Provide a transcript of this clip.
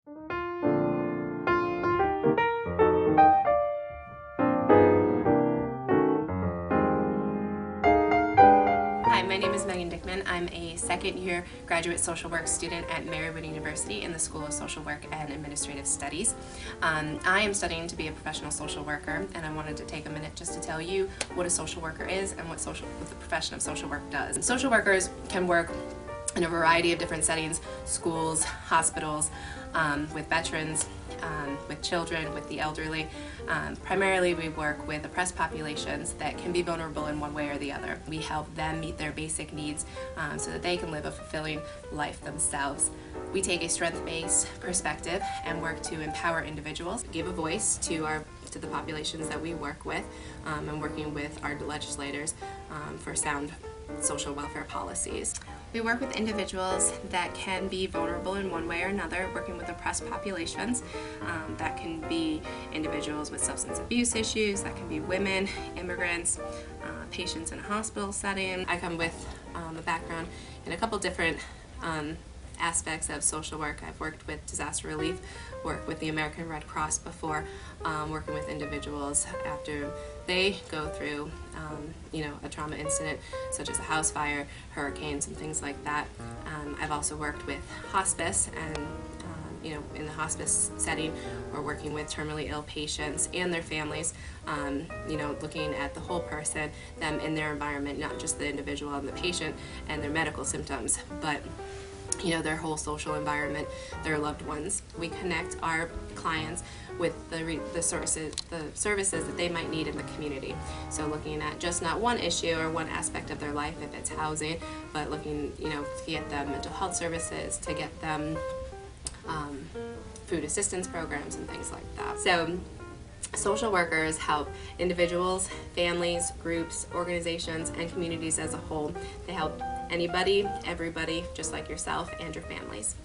Hi, my name is Megan Dickman. I'm a second-year graduate social work student at Marywood University in the School of Social Work and Administrative Studies. I am studying to be a professional social worker, and I wanted to take a minute just to tell you what a social worker is and what the profession of social work does. And social workers can work in a variety of different settings: schools, hospitals, with veterans, with children, with the elderly. Primarily we work with oppressed populations that can be vulnerable in one way or the other. We help them meet their basic needs so that they can live a fulfilling life themselves. We take a strength-based perspective and work to empower individuals, give a voice to the populations that we work with, and working with our legislators for sound social welfare policies. We work with individuals that can be vulnerable in one way or another, working with oppressed populations. That can be individuals with substance abuse issues, that can be women, immigrants, patients in a hospital setting. I come with a background in a couple different aspects of social work. I've worked with disaster relief, worked with the American Red Cross before, working with individuals after they go through a trauma incident such as a house fire, hurricanes, and things like that. I've also worked with hospice, and in the hospice setting, we're working with terminally ill patients and their families, looking at the whole person, them in their environment, not just the individual and the patient and their medical symptoms, but their whole social environment, their loved ones. We connect our clients with the services that they might need in the community. So looking at just not one issue or one aspect of their life, if it's housing, but looking, to get them mental health services, to get them food assistance programs and things like that. So social workers help individuals, families, groups, organizations, and communities as a whole. They help anybody, everybody, just like yourself and your families.